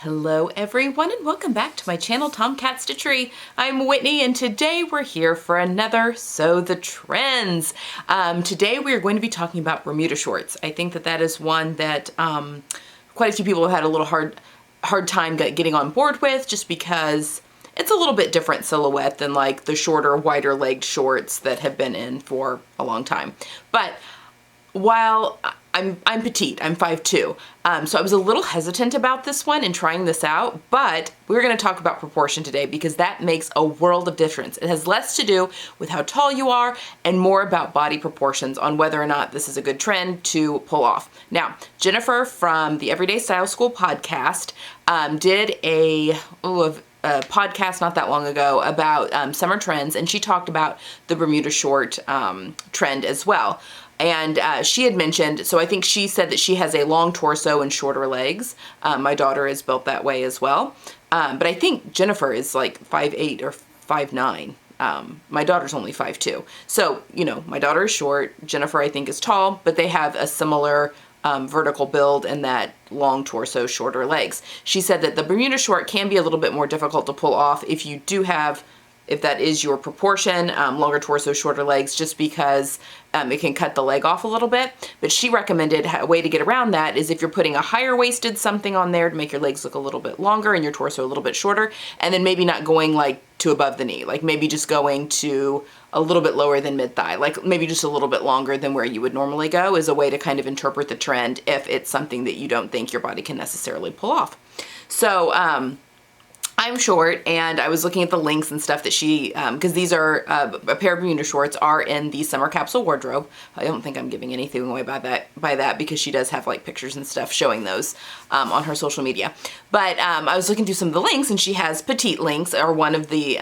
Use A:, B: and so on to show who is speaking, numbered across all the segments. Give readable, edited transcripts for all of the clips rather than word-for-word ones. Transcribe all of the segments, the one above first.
A: Hello everyone and welcome back to my channel Tomcat Stitchery. I'm Whitney and today we're here for another Sew the Trends. Today we are going to be talking about Bermuda shorts. I think that is one that quite a few people have had a little hard time getting on board with, just because it's a little bit different silhouette than like the shorter, wider legged shorts that have been in for a long time. But while I'm petite, I'm 5'2", so I was a little hesitant about this one and trying this out, but we're going to talk about proportion today because that makes a world of difference. It has less to do with how tall you are and more about body proportions on whether or not this is a good trend to pull off. Now, Jennifer from the Everyday Style School podcast did a podcast not that long ago about summer trends, and she talked about the Bermuda short trend as well. And she had mentioned, so I think she said that she has a long torso and shorter legs. My daughter is built that way as well. But I think Jennifer is like 5'8" or 5'9". My daughter's only 5'2". So, you know, my daughter is short. Jennifer, I think, is tall, but they have a similar vertical build and that long torso, shorter legs. She said that the Bermuda short can be a little bit more difficult to pull off if you do have, if that is your proportion, longer torso, shorter legs, just because it can cut the leg off a little bit. But she recommended a way to get around that is if you're putting a higher waisted something on there to make your legs look a little bit longer and your torso a little bit shorter, and then maybe not going like to above the knee, like maybe just going to a little bit lower than mid-thigh, like maybe just a little bit longer than where you would normally go, is a way to kind of interpret the trend if it's something that you don't think your body can necessarily pull off. So, I'm short, and I was looking at the links and stuff that she, because these are, a pair of Bermuda shorts are in the summer capsule wardrobe. I don't think I'm giving anything away by that because she does have like pictures and stuff showing those on her social media. But I was looking through some of the links, and she has petite links, or one of the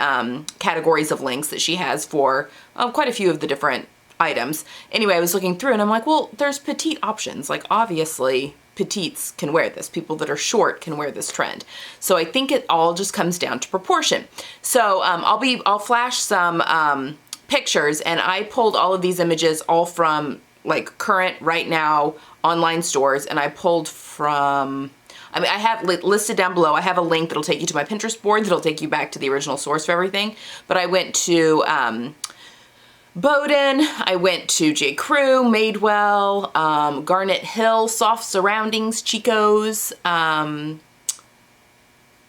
A: categories of links that she has for quite a few of the different items. Anyway, I was looking through and I'm like, well, there's petite options. Like, obviously petites can wear this. People that are short can wear this trend. So I think it all just comes down to proportion. So I'll flash some pictures, and I pulled all of these images all from like current right now online stores, and I pulled from, I mean, I have listed down below, I have a link that'll take you to my Pinterest board that'll take you back to the original source for everything. But I went to Bowden, I went to J. Crew, Madewell, Garnet Hill, Soft Surroundings, Chico's. I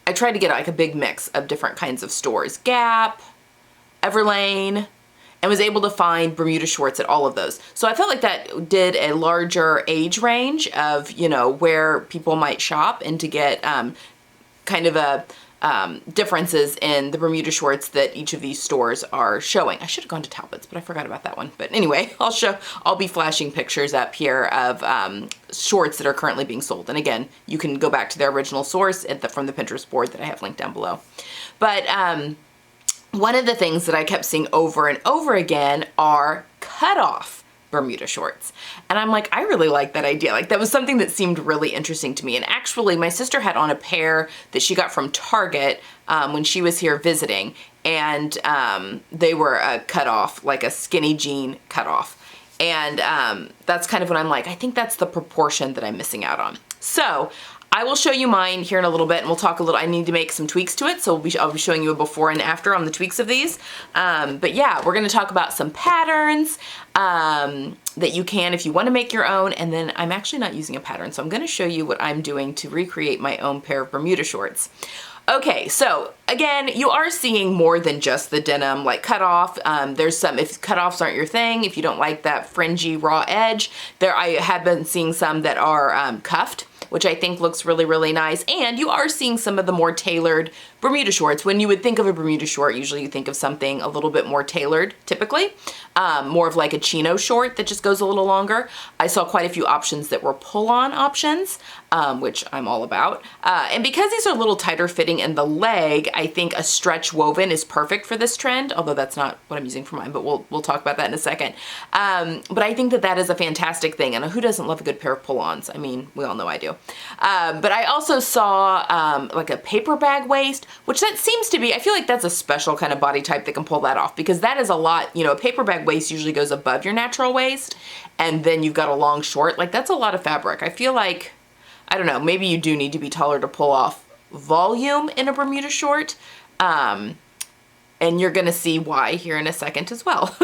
A: tried to get like a big mix of different kinds of stores. Gap, Everlane, and was able to find Bermuda shorts at all of those. So I felt like that did a larger age range of, you know, where people might shop, and to get kind of a differences in the Bermuda shorts that each of these stores are showing. I should have gone to Talbot's, but I forgot about that one. But anyway, I'll be flashing pictures up here of shorts that are currently being sold. And again, you can go back to their original source from the Pinterest board that I have linked down below. But one of the things that I kept seeing over and over again are cutoff Bermuda shorts. And I'm like, I really like that idea. Like, that was something that seemed really interesting to me. And actually, my sister had on a pair that she got from Target when she was here visiting, and they were a cutoff, like a skinny jean cutoff. And that's kind of when I'm like, I think that's the proportion that I'm missing out on. So I will show you mine here in a little bit, and we'll talk a little. I need to make some tweaks to it, so I'll be showing you a before and after on the tweaks of these. But yeah, we're going to talk about some patterns that you can if you want to make your own, and then I'm actually not using a pattern, so I'm going to show you what I'm doing to recreate my own pair of Bermuda shorts. Okay, so again, you are seeing more than just the denim like cutoff. There's some, if cutoffs aren't your thing, if you don't like that fringy raw edge, I have been seeing some that are cuffed, which I think looks really, really nice. And you are seeing some of the more tailored Bermuda shorts. When you would think of a Bermuda short, usually you think of something a little bit more tailored, typically. More of like a chino short that just goes a little longer. I saw quite a few options that were pull-on options, which I'm all about. And because these are a little tighter fitting in the leg, I think a stretch woven is perfect for this trend, although that's not what I'm using for mine, but we'll talk about that in a second. But I think that is a fantastic thing, and who doesn't love a good pair of pull-ons? I mean, we all know I do. But I also saw like a paper bag waist, which that seems to be, I feel like that's a special kind of body type that can pull that off, because that is a lot, you know, a paper bag waist usually goes above your natural waist, and then you've got a long short. Like, that's a lot of fabric. I feel like, I don't know, maybe you do need to be taller to pull off volume in a Bermuda short. And you're gonna see why here in a second as well.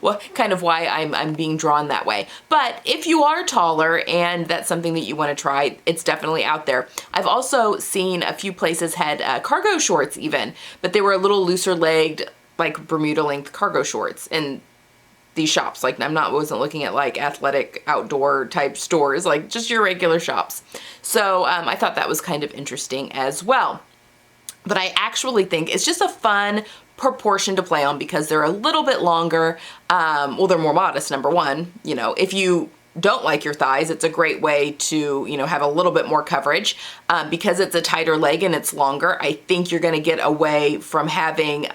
A: Well, kind of why I'm being drawn that way. But if you are taller and that's something that you wanna try, it's definitely out there. I've also seen a few places had cargo shorts even, but they were a little looser legged, like Bermuda length cargo shorts in these shops. Like wasn't looking at like athletic outdoor type stores, like just your regular shops. So I thought that was kind of interesting as well. But I actually think it's just a fun proportion to play on because they're a little bit longer. Well, they're more modest, number one. You know, if you don't like your thighs, it's a great way to, you know, have a little bit more coverage. Because it's a tighter leg and it's longer, I think you're gonna get away from having,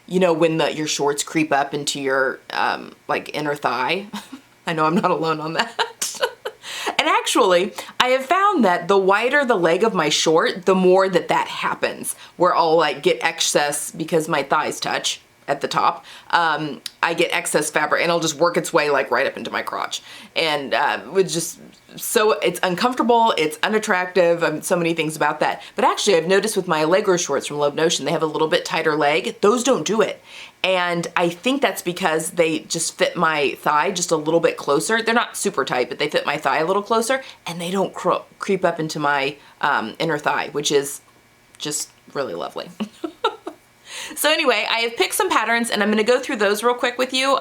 A: you know, when your shorts creep up into your like inner thigh. I know I'm not alone on that. And actually, I have found that the wider the leg of my short, the more that happens, where I'll like get excess because my thighs touch at the top. I get excess fabric and it'll just work its way like right up into my crotch. And it's uncomfortable, it's unattractive, so many things about that. But actually I've noticed with my Allegro shorts from Love Notion, they have a little bit tighter leg. Those don't do it. And I think that's because they just fit my thigh just a little bit closer. They're not super tight, but they fit my thigh a little closer and they don't creep up into my inner thigh, which is just really lovely. So anyway, I have picked some patterns and I'm gonna go through those real quick with you.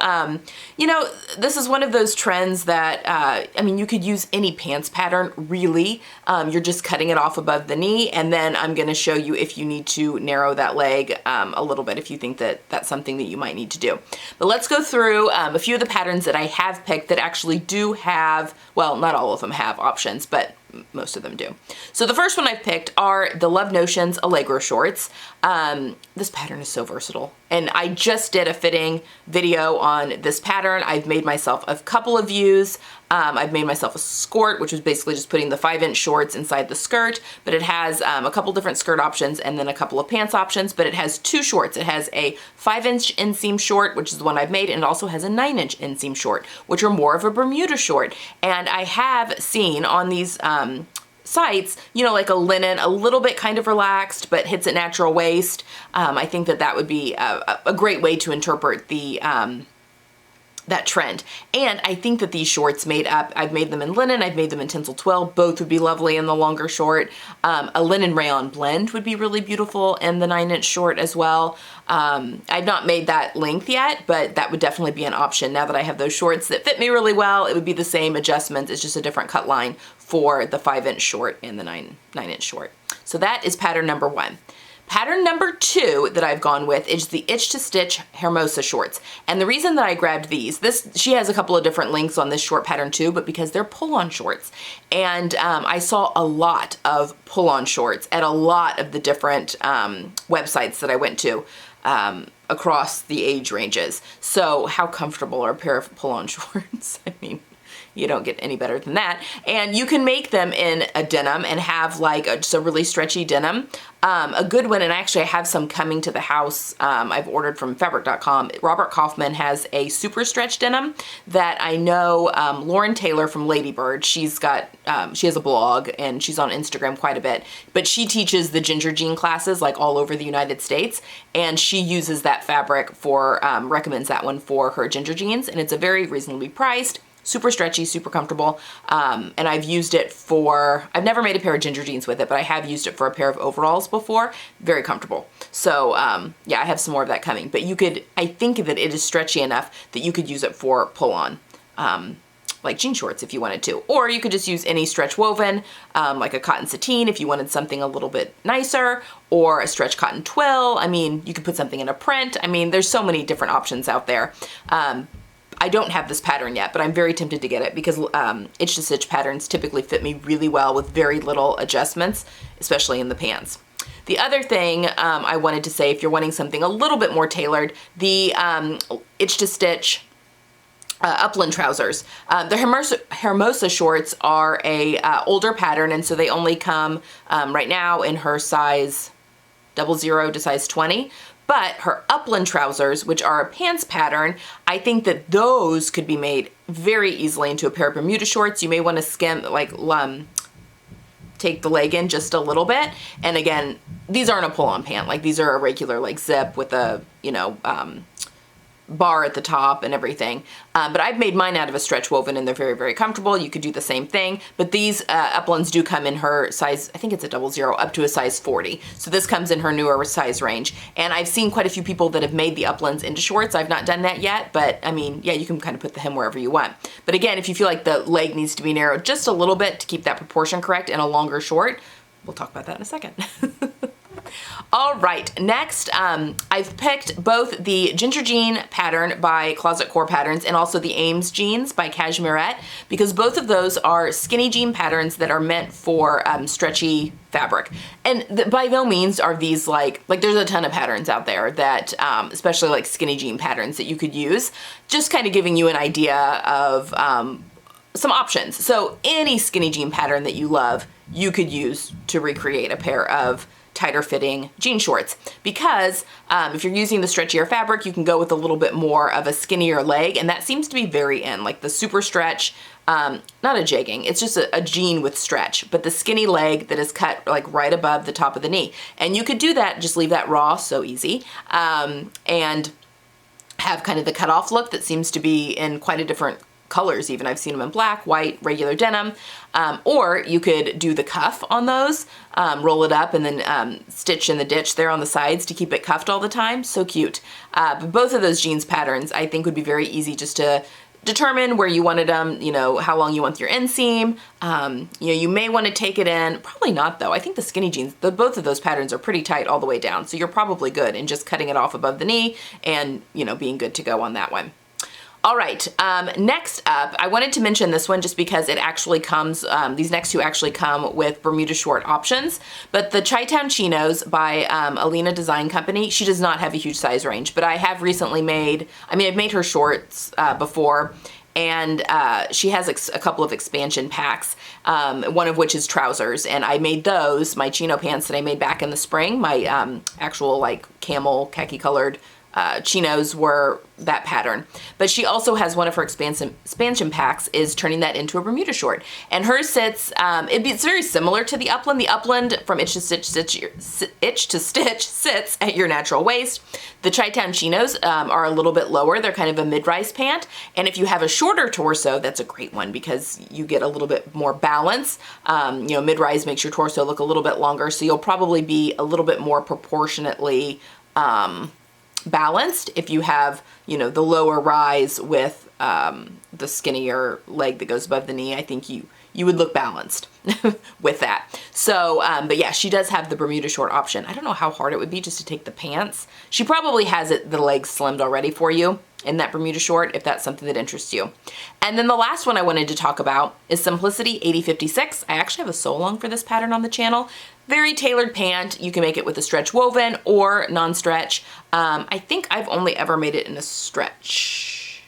A: You know, this is one of those trends that, I mean, you could use any pants pattern, really. You're just cutting it off above the knee, and then I'm gonna show you if you need to narrow that leg a little bit, if you think that that's something that you might need to do. But let's go through a few of the patterns that I have picked that actually do have, well, not all of them have options, but most of them do. So the first one I've picked are the Love Notions Allegro shorts. This pattern is so versatile. And I just did a fitting video on this pattern. I've made myself a couple of views. I've made myself a skirt, which was basically just putting the 5-inch shorts inside the skirt, but it has a couple different skirt options and then a couple of pants options, but it has two shorts. It has a 5-inch inseam short, which is the one I've made, and it also has a 9-inch inseam short, which are more of a Bermuda short. And I have seen on these sites, you know, like a linen, a little bit kind of relaxed, but hits a natural waist. I think that would be a great way to interpret the that trend. And I think that these shorts I've made them in linen, I've made them in Tinsel Twill, both would be lovely in the longer short. A linen rayon blend would be really beautiful in the 9-inch short as well. I've not made that length yet, but that would definitely be an option now that I have those shorts that fit me really well. It would be the same adjustments, it's just a different cut line for the 5-inch short and the 9-inch short. So that is pattern number one. Pattern number two that I've gone with is the Itch to Stitch Hermosa shorts. And the reason that I grabbed she has a couple of different lengths on this short pattern too, but because they're pull-on shorts. And I saw a lot of pull-on shorts at a lot of the different websites that I went to across the age ranges. So how comfortable are a pair of pull-on shorts? I mean, you don't get any better than that. And you can make them in a denim and have like just a really stretchy denim. A good one, and actually I have some coming to the house, I've ordered from fabric.com. Robert Kaufman has a super stretch denim that I know Lauren Taylor from Ladybird, she has a blog and she's on Instagram quite a bit, but she teaches the ginger jean classes like all over the United States, and she uses that fabric recommends that one for her ginger jeans, and it's a very reasonably priced, super stretchy, super comfortable, and I've used it I've never made a pair of ginger jeans with it, but I have used it for a pair of overalls before. Very comfortable. So yeah, I have some more of that coming, but I think that it is stretchy enough that you could use it for pull-on, like jean shorts if you wanted to, or you could just use any stretch woven, like a cotton sateen if you wanted something a little bit nicer, or a stretch cotton twill. I mean, you could put something in a print. I mean, there's so many different options out there. I don't have this pattern yet, but I'm very tempted to get it because Itch to Stitch patterns typically fit me really well with very little adjustments, especially in the pants. The other thing I wanted to say, if you're wanting something a little bit more tailored, the Itch to Stitch upland trousers. The Hermosa shorts are a older pattern, and so they only come right now in her size 00 to size 20. But her upland trousers, which are a pants pattern, I think that those could be made very easily into a pair of Bermuda shorts. You may want to take the leg in just a little bit. And again, these aren't a pull-on pant. Like these are a regular like zip with a, you know, bar at the top and everything. But I've made mine out of a stretch woven and they're very, very comfortable. You could do the same thing, but these Uplands do come in her size, I think it's a 00, up to a size 40. So this comes in her newer size range. And I've seen quite a few people that have made the Uplands into shorts. I've not done that yet, but I mean, yeah, you can kind of put the hem wherever you want. But again, if you feel like the leg needs to be narrowed just a little bit to keep that proportion correct in a longer short, we'll talk about that in a second. All right, next I've picked both the Ginger Jean pattern by Closet Core Patterns and also the Ames jeans by Cashmerette, because both of those are skinny jean patterns that are meant for stretchy fabric. And by no means are these like there's a ton of patterns out there that, especially like skinny jean patterns that you could use, just kind of giving you an idea of some options. So any skinny jean pattern that you love, you could use to recreate a pair of tighter fitting jean shorts, because if you're using the stretchier fabric, you can go with a little bit more of a skinnier leg, and that seems to be very in, like the super stretch, not a jegging, it's just a jean with stretch, but the skinny leg that is cut like right above the top of the knee. And you could do that, just leave that raw, so easy, and have kind of the cutoff look that seems to be in quite a different colors even. I've seen them in black, white, regular denim, or you could do the cuff on those, roll it up and then stitch in the ditch there on the sides to keep it cuffed all the time. So cute. But both of those jeans patterns I think would be very easy just to determine where you wanted them, you know, how long you want your inseam. You know, you may want to take it in, probably not though. I think the skinny jeans, both of those patterns are pretty tight all the way down. So you're probably good in just cutting it off above the knee and, you know, being good to go on that one. All right, next up, I wanted to mention this one just because it actually comes, these next two actually come with Bermuda short options, but the Chi-Town Chinos by Alina Design Company, she does not have a huge size range, but I have recently made, I've made her shorts before, and she has a couple of expansion packs, one of which is trousers, and I made those, my chino pants that I made back in the spring, my actual like camel khaki colored chinos were that pattern. But she also has one of her expansion packs is turning that into a Bermuda short. And hers sits, it's very similar to the Upland. The Upland from itch to stitch sits at your natural waist. The Chi-Town Chinos are a little bit lower. They're kind of a mid-rise pant. And if you have a shorter torso, that's a great one because you get a little bit more balance. You know, mid-rise makes your torso look a little bit longer, so you'll probably be a little bit more proportionately balanced if you have, you know, the lower rise with the skinnier leg that goes above the knee. I think you would look balanced with that. So, but yeah, she does have the Bermuda short option. I don't know how hard it would be just to take the pants. She probably has the legs slimmed already for you in that Bermuda short if that's something that interests you. And then the last one I wanted to talk about is Simplicity 8056. I actually have a sew along for this pattern on the channel. Very tailored pant. You can make it with a stretch woven or non-stretch. I think I've only ever made it in a stretch,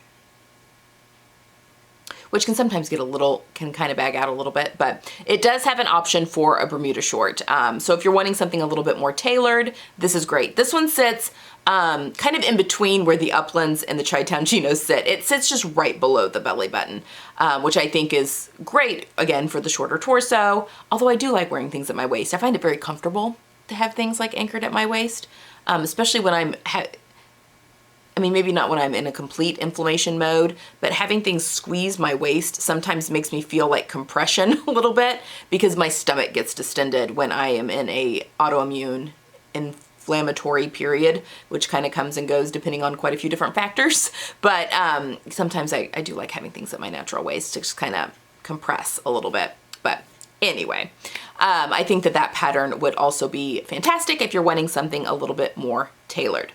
A: which can sometimes get can kind of bag out a little bit, but it does have an option for a Bermuda short. So if you're wanting something a little bit more tailored, this is great. This one sits kind of in between where the Uplands and the Chi-Town Chinos sit. It sits just right below the belly button, which I think is great, again, for the shorter torso, although I do like wearing things at my waist. I find it very comfortable to have things like anchored at my waist, especially when I'm, maybe not when I'm in a complete inflammation mode, but having things squeeze my waist sometimes makes me feel like compression a little bit because my stomach gets distended when I am in a autoimmune inflammatory period, which kind of comes and goes depending on quite a few different factors. But sometimes I do like having things at my natural waist to just kind of compress a little bit. But anyway, I think that pattern would also be fantastic if you're wanting something a little bit more tailored.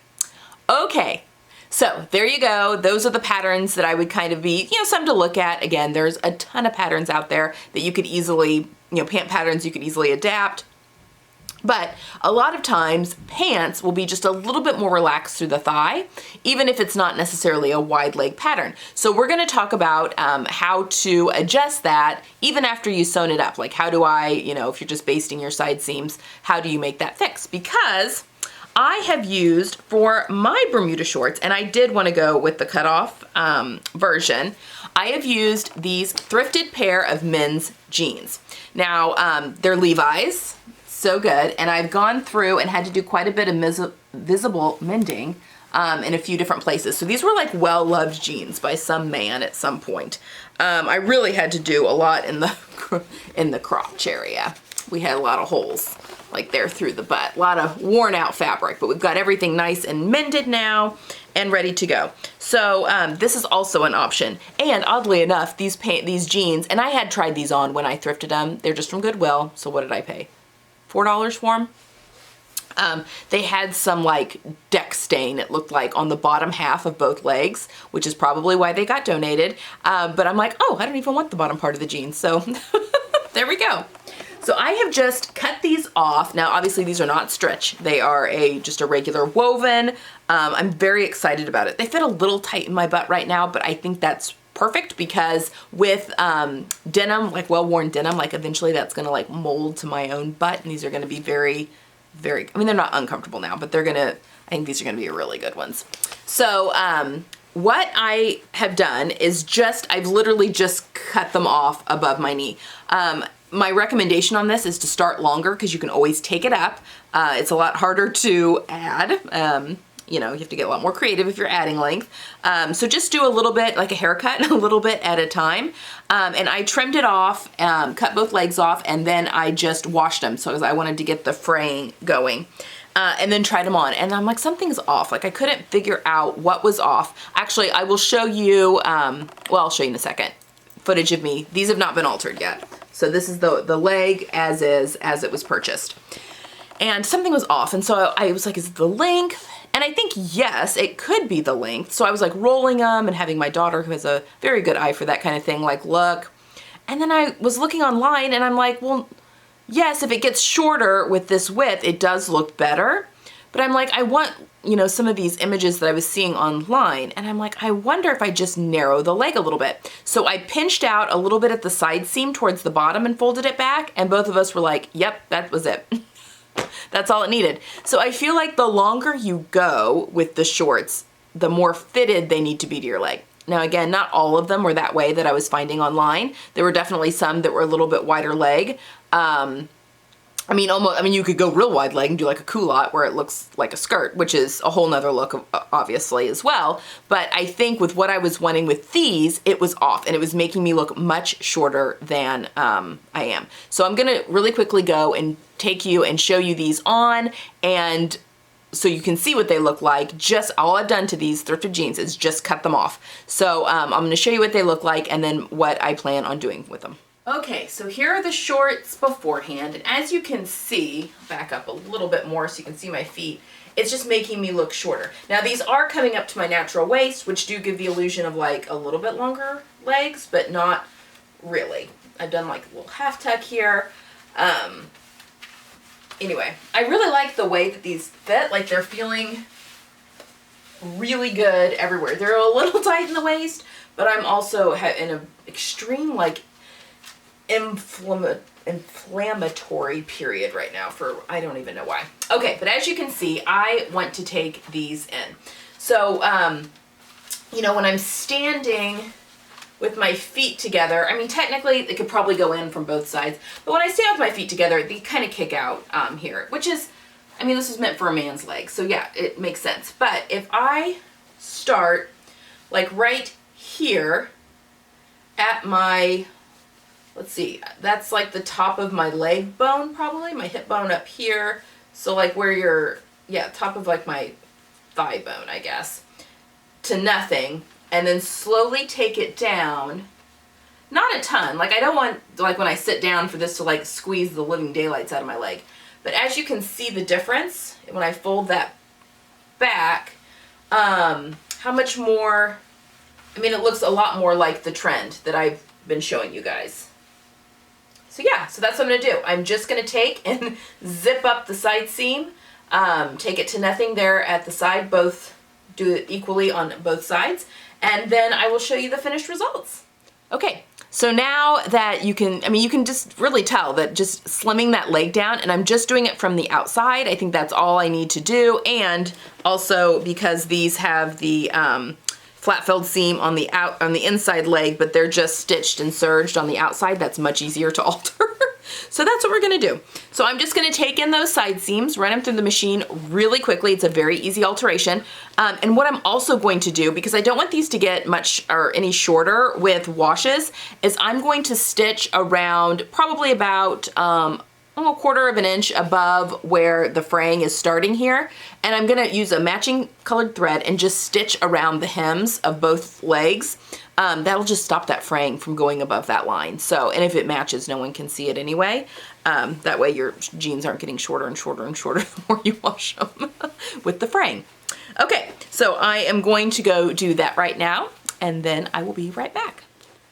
A: Okay. So there you go. Those are the patterns that I would kind of be, some to look at. Again, there's a ton of patterns out there that you could easily, pant patterns you could easily adapt. But a lot of times pants will be just a little bit more relaxed through the thigh, even if it's not necessarily a wide leg pattern. So we're going to talk about how to adjust that even after you've sewn it up. Like how do I, if you're just basting your side seams, how do you make that fix? Because I have used for my Bermuda shorts, and I did want to go with the cutoff version, I have used these thrifted pair of men's jeans. Now, they're Levi's, so good, and I've gone through and had to do quite a bit of visible mending in a few different places. So these were like well-loved jeans by some man at some point. I really had to do a lot in the crotch area. We had a lot of holes like there through the butt, a lot of worn out fabric, but we've got everything nice and mended now and ready to go. So this is also an option. And oddly enough, these jeans, and I had tried these on when I thrifted them. They're just from Goodwill. So what did I pay? $4 for them? They had some like deck stain, it looked like, on the bottom half of both legs, which is probably why they got donated. But I'm like, oh, I don't even want the bottom part of the jeans. So there we go. So I have just cut these off. Now, obviously these are not stretch. They are just a regular woven. I'm very excited about it. They fit a little tight in my butt right now, but I think that's perfect because with denim, like well-worn denim, like eventually that's gonna like mold to my own butt, and these are gonna be very, very, I mean, they're not uncomfortable now, but I think these are gonna be really good ones. So what I have done is I've literally just cut them off above my knee. My recommendation on this is to start longer because you can always take it up. It's a lot harder to add. You know, you have to get a lot more creative if you're adding length. So just do a little bit, like a haircut, a little bit at a time. And I trimmed it off, cut both legs off, and then I just washed them. So I wanted to get the fraying going. And then tried them on. And I'm like, something's off. Like I couldn't figure out what was off. Actually, I will show you, well, I'll show you in a second, footage of me. These have not been altered yet. So this is the leg as is, as it was purchased. And something was off. And so I was like, is it the length? And I think, yes, it could be the length. So I was like rolling them and having my daughter, who has a very good eye for that kind of thing, like look. And then I was looking online and I'm like, well, yes, if it gets shorter with this width, it does look better. But I'm like, I want, you know, some of these images that I was seeing online, and I'm like, I wonder if I just narrow the leg a little bit. So I pinched out a little bit at the side seam towards the bottom and folded it back, and both of us were like, yep, that was it. That's all it needed. So I feel like the longer you go with the shorts, the more fitted they need to be to your leg. Now again, not all of them were that way that I was finding online. There were definitely some that were a little bit wider leg. I mean, you could go real wide leg and do like a culotte where it looks like a skirt, which is a whole nother look, obviously, as well. But I think with what I was wanting with these, it was off, and it was making me look much shorter than I am. So I'm gonna really quickly go and take you and show you these on, and so you can see what they look like. Just all I've done to these thrifted jeans is just cut them off. So I'm gonna show you what they look like and then what I plan on doing with them. Okay, so here are the shorts beforehand, and as you can see, back up a little bit more so you can see my feet, it's just making me look shorter. Now these are coming up to my natural waist, which do give the illusion of like a little bit longer legs, but not really. I've done like a little half tuck here. Anyway, I really like the way that these fit, like they're feeling really good everywhere. They're a little tight in the waist, but I'm also in an extreme like inflammatory period right now for, I don't even know why. Okay, but as you can see, I want to take these in. So, you know, when I'm standing with my feet together, I mean, technically it could probably go in from both sides, but when I stand with my feet together, they kind of kick out here, which is, I mean, this is meant for a man's leg, so yeah, it makes sense. But if I start like right here at my, let's see, that's like the top of my leg bone, probably, my hip bone up here. So like where you're, yeah, top of like my thigh bone, I guess, to nothing. And then slowly take it down, not a ton. Like I don't want, like when I sit down for this to like squeeze the living daylights out of my leg. But as you can see the difference, when I fold that back, how much more, I mean, it looks a lot more like the trend that I've been showing you guys. So yeah, so that's what I'm gonna do. I'm just gonna take and zip up the side seam, take it to nothing there at the side, both do it equally on both sides, and then I will show you the finished results. Okay, So now that you can, I mean, you can just really tell that just slimming that leg down, and I'm just doing it from the outside. I think that's all I need to do. And also because these have the flat filled seam on the inside leg, but they're just stitched and serged on the outside, that's much easier to alter. So that's what we're gonna do. So I'm just gonna take in those side seams, run them through the machine really quickly. It's a very easy alteration. And what I'm also going to do, because I don't want these to get much or any shorter with washes, is I'm going to stitch around probably about a quarter of an inch above where the fraying is starting here. And I'm gonna use a matching colored thread and just stitch around the hems of both legs. That'll just stop that fraying from going above that line. So, and if it matches, no one can see it anyway. That way your jeans aren't getting shorter and shorter and shorter the more you wash them with the fraying. Okay, so I am going to go do that right now, and then I will be right back.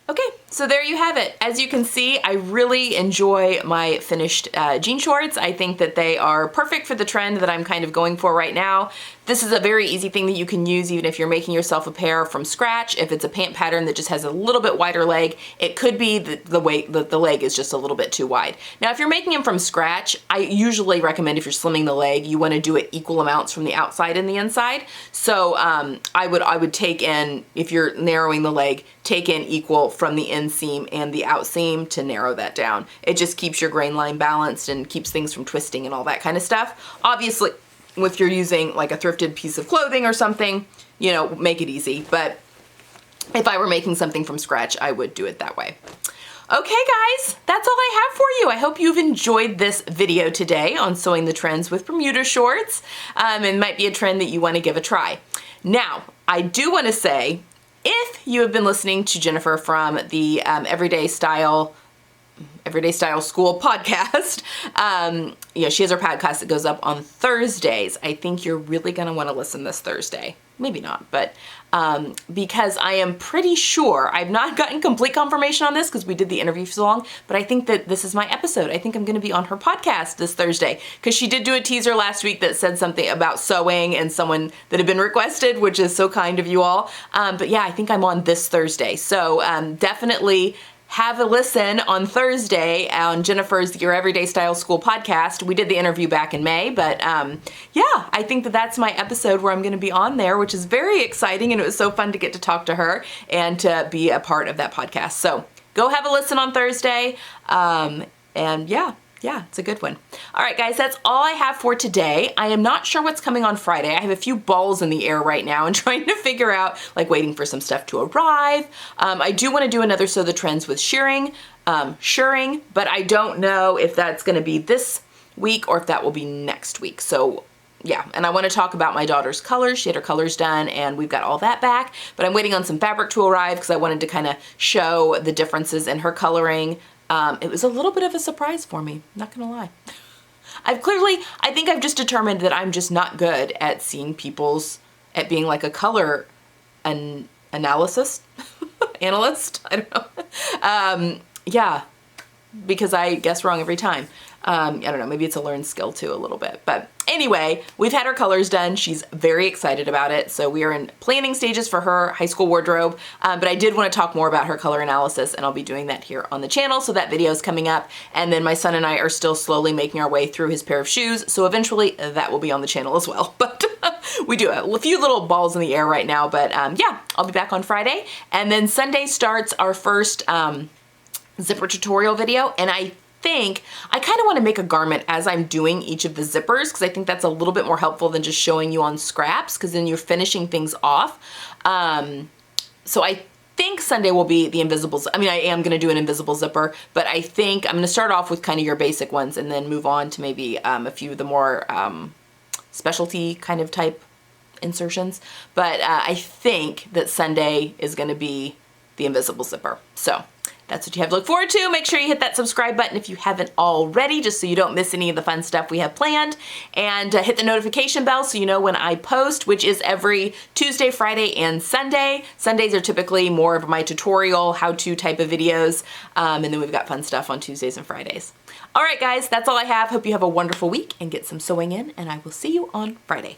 A: Okay, so there you have it. As you can see, I really enjoy my finished jean shorts. I think that they are perfect for the trend that I'm kind of going for right now. This is a very easy thing that you can use even if you're making yourself a pair from scratch. If it's a pant pattern that just has a little bit wider leg, it could be the leg is just a little bit too wide. Now, if you're making them from scratch, I usually recommend if you're slimming the leg, you want to do it equal amounts from the outside and the inside. So I would take in, if you're narrowing the leg, take in equal from the inseam and the outseam to narrow that down. It just keeps your grain line balanced and keeps things from twisting and all that kind of stuff. Obviously, if you're using like a thrifted piece of clothing or something, you know, make it easy. But if I were making something from scratch, I would do it that way. Okay guys, that's all I have for you. I hope you've enjoyed this video today on sewing the trends with Bermuda shorts. It might be a trend that you want to give a try. Now, I do want to say, if you have been listening to Jennifer from the Everyday Style School podcast, she has her podcast that goes up on Thursdays. I think you're really gonna wanna listen this Thursday. Maybe not, but because I am pretty sure, I've not gotten complete confirmation on this because we did the interview for so long, but I think that this is my episode. I think I'm gonna be on her podcast this Thursday because she did do a teaser last week that said something about sewing and someone that had been requested, which is so kind of you all. But yeah, I think I'm on this Thursday. So definitely have a listen on Thursday on Jennifer's Your Everyday Style School podcast. We did the interview back in May, but yeah, I think that that's my episode where I'm going to be on there, which is very exciting, and it was so fun to get to talk to her and to be a part of that podcast. So go have a listen on Thursday, and yeah, it's a good one. All right, guys, that's all I have for today. I am not sure what's coming on Friday. I have a few balls in the air right now and trying to figure out, like waiting for some stuff to arrive. I do want to do another Sew the Trends with shirring, but I don't know if that's going to be this week or if that will be next week. So yeah, and I want to talk about my daughter's colors. She had her colors done and we've got all that back, but I'm waiting on some fabric to arrive because I wanted to kind of show the differences in her coloring. It was a little bit of a surprise for me, not gonna lie. I think I've just determined that I'm just not good at seeing at being like a color analyst, I don't know. Yeah, because I guess wrong every time. I don't know, maybe it's a learned skill too a little bit. But anyway, we've had her colors done. She's very excited about it. So we are in planning stages for her high school wardrobe. But I did want to talk more about her color analysis, and I'll be doing that here on the channel. So that video is coming up. And then my son and I are still slowly making our way through his pair of shoes. So eventually that will be on the channel as well. But we do have a few little balls in the air right now. But yeah, I'll be back on Friday. And then Sunday starts our first zipper tutorial video. And I kind of want to make a garment as I'm doing each of the zippers because I think that's a little bit more helpful than just showing you on scraps because then you're finishing things off. So I think Sunday will be the invisible, I am going to do an invisible zipper, but I think I'm going to start off with kind of your basic ones and then move on to maybe a few of the more specialty kind of type insertions. But I think that Sunday is going to be the invisible zipper. So that's what you have to look forward to. Make sure you hit that subscribe button if you haven't already, just so you don't miss any of the fun stuff we have planned. And hit the notification bell so you know when I post, which is every Tuesday, Friday, and Sunday. Sundays are typically more of my tutorial, how-to type of videos. And then we've got fun stuff on Tuesdays and Fridays. All right, guys, that's all I have. Hope you have a wonderful week and get some sewing in, and I will see you on Friday.